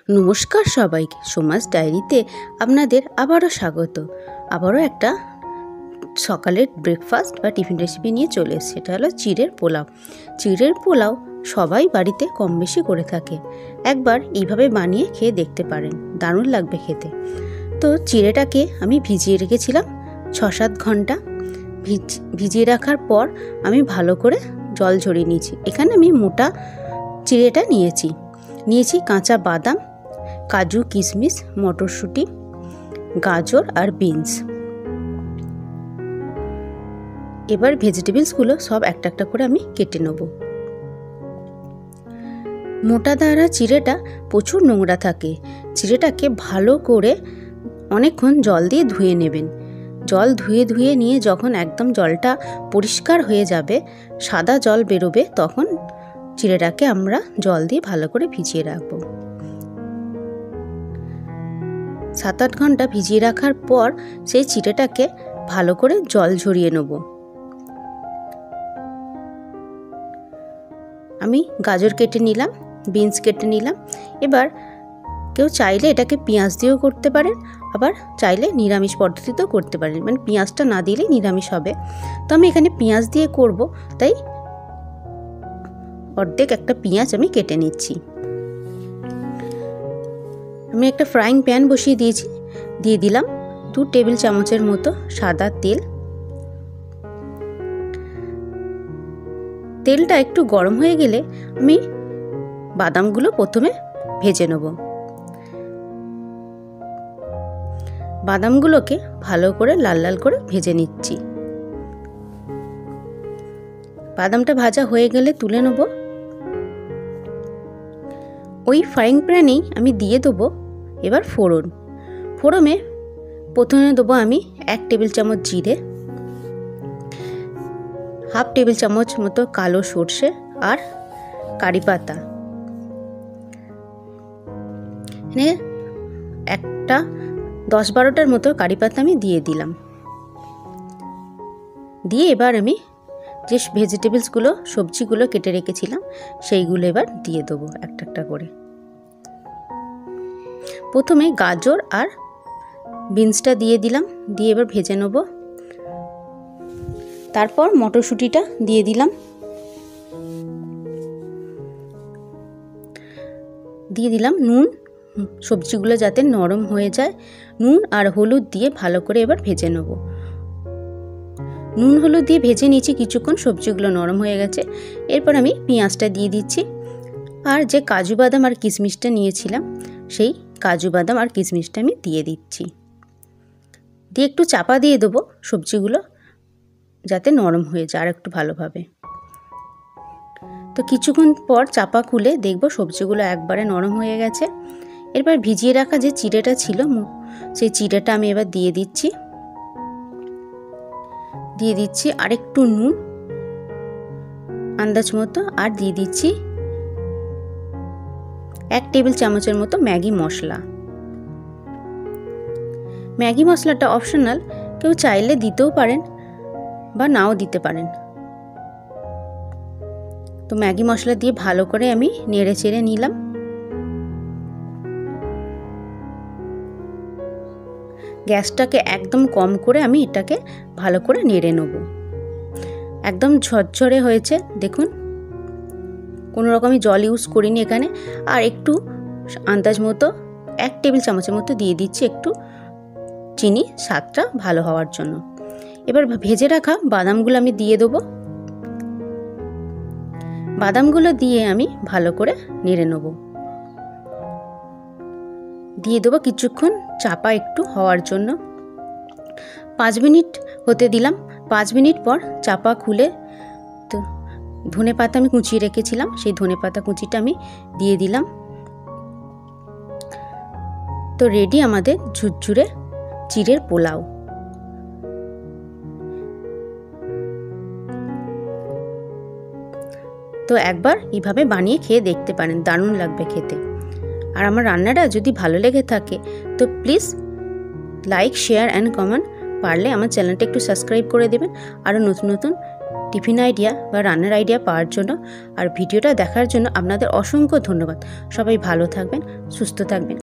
নমস্কার সবাইকে, সোমাস ডায়েরিতে আপনাদের আবারও স্বাগত। আবারও একটা সকালের ব্রেকফাস্ট বা টিফিন রেসিপি নিয়ে চলে এসেছে। সেটা হলো চিড়ের পোলাও। চিড়ের পোলাও সবাই বাড়িতে কম বেশি করে থাকে। একবার এইভাবে বানিয়ে খেয়ে দেখতে পারেন, দারুণ লাগবে খেতে। তো চিড়েটাকে আমি ভিজিয়ে রেখেছিলাম 6-7 ঘন্টা। ভিজিয়ে রাখার পর আমি ভালো করে জল ঝরিয়ে নিয়েছি। এখানে আমি মোটা চিড়েটা নিয়েছি কাঁচা বাদাম, কাজু, কিশমিশ, মটরশুঁটি, গাজর আর বিনস। এবার ভেজিটেবলসগুলো সব একটা একটা করে আমি কেটে নেব। মোটা দানা চিড়েটা প্রচুর নোংরা থাকে। চিড়েটাকে ভালো করে অনেকক্ষণ জল দিয়ে ধুয়ে নেবেন। জল ধুয়ে নিয়ে যখন একদম জলটা পরিষ্কার হয়ে যাবে, সাদা জল বেরোবে, তখন চিড়েটাকে আমরা জল দিয়ে ভালো করে ভিজিয়ে রাখবো। 7-8 ঘন্টা ভিজিয়ে রাখার পর সেই চিড়েটাকে ভালো করে জল ঝরিয়ে নেব। আমি গাজর কেটে নিলাম, বিনস কেটে নিলাম। এবার কেউ চাইলে এটাকে পেঁয়াজ দিয়েও করতে পারেন, আবার চাইলে নিরামিষ পদ্ধতিতেও করতে পারেন, মানে পেঁয়াজটা না দিলে নিরামিষ হবে। তো আমি এখানে পেঁয়াজ দিয়ে করব, তাই অর্ধেক একটা পেঁয়াজ আমি কেটে নিচ্ছি। আমি একটা ফ্রাইং প্যান বসিয়ে দিয়েছি, দিয়ে দিলাম 2 টেবিল চামচের মতো সাদা তেল। তেলটা একটু গরম হয়ে গেলে আমি বাদামগুলো প্রথমে ভেজে নেব। বাদামগুলোকে ভালো করে লাল লাল করে ভেজে নিচ্ছি। বাদামটা ভাজা হয়ে গেলে তুলে নেব। ওই ফ্রাইং প্যানেই আমি দিয়ে দেবো এবার ফোড়নে প্রথমে দেবো আমি 1 টেবিল চামচ জিরে, 1/2 টেবিল চামচ মতো কালো সর্ষে আর কারি পাতা। এখানে একটা 10-12টার মতো কারি পাতা আমি দিয়ে দিলাম। দিয়ে এবার আমি যে ভেজিটেবলসগুলো, সবজিগুলো কেটে রেখেছিলাম সেইগুলো এবার দিয়ে দেবো একটা একটা করে। প্রথমে গাজর আর বিনসটা দিয়ে দিলাম, দিয়ে এবার ভেজে নেব। তারপর মটরশুঁটিটা দিয়ে দিলাম, নুন, সবজিগুলো যাতে নরম হয়ে যায়, নুন আর হলুদ দিয়ে ভালো করে এবার ভেজে নেব। নুন হলুদ দিয়ে ভেজে নিয়েছি কিছুক্ষণ, সবজিগুলো নরম হয়ে গেছে। এরপর আমি পেঁয়াজটা দিয়ে দিচ্ছি, আর যে কাজু বাদাম আর কিশমিশটা নিয়েছিলাম সেই কাজু বাদাম আর কিশমিশটা আমি দিয়ে দিচ্ছি। দিয়ে একটু চাপা দিয়ে দেবো সবজিগুলো যাতে নরম হয়ে যায় আর একটু ভালোভাবে। তো কিছুক্ষণ পর চাপা খুলে দেখবো সবজিগুলো একবারে নরম হয়ে গেছে। এরপর ভিজিয়ে রাখা যে চিড়েটা ছিল সেই চিড়েটা আমি এবার দিয়ে দিচ্ছি আর একটু নুন আন্দাজ মতো, আর দিয়ে দিচ্ছি 1 টেবিল চামচের মতো ম্যাগি মশলা। ম্যাগি মশলাটা অপশনাল, কেউ চাইলে দিতেও পারেন বা নাও দিতে পারেন। তো ম্যাগি মশলা দিয়ে ভালো করে আমি নেড়ে চেড়ে নিলাম। গ্যাসটাকে একদম কম করে আমি এটাকে ভালো করে নেড়ে নেব। একদম ঝরঝরে হয়েছে দেখুন, কোনো রকমই জল ইউজ করিনি এখানে। আর একটু আন্দাজ মতো 1 টেবিল চামচের মতো দিয়ে দিচ্ছি একটু চিনি, স্বাদটা ভালো হওয়ার জন্য। এবার ভেজে রাখা বাদামগুলো আমি দিয়ে দেবো। বাদামগুলো দিয়ে আমি ভালো করে নেড়ে নেব। দিয়ে দেবো কিছুক্ষণ চাপা একটু হওয়ার জন্য। 5 মিনিট হতে দিলাম। 5 মিনিট পর চাপা খুলে তো ধনেপাতা আমি কুচিয়ে রেখেছিলাম, সেই ধনেপাতা কুচিটা আমি দিয়ে দিলাম। তো রেডি আমাদের ঝুরঝুরে চিড়ের পোলাও। তো একবার এইভাবে বানিয়ে খেয়ে দেখতে পারেন, দারুণ লাগবে খেতে। আর আমার রান্নাটা যদি ভালো লেগে থাকে তো please like, share and comment, পারলে আমার চ্যানেলটা একটু সাবস্ক্রাইব করে দেবেন। আরও নতুন নতুন টিফিন আইডিয়া বা রান্নার আইডিয়া পাওয়ার জন্য। আর ভিডিওটা দেখার জন্য আপনাদের অসংখ্য ধন্যবাদ। সবাই ভালো থাকবেন, সুস্থ থাকবেন।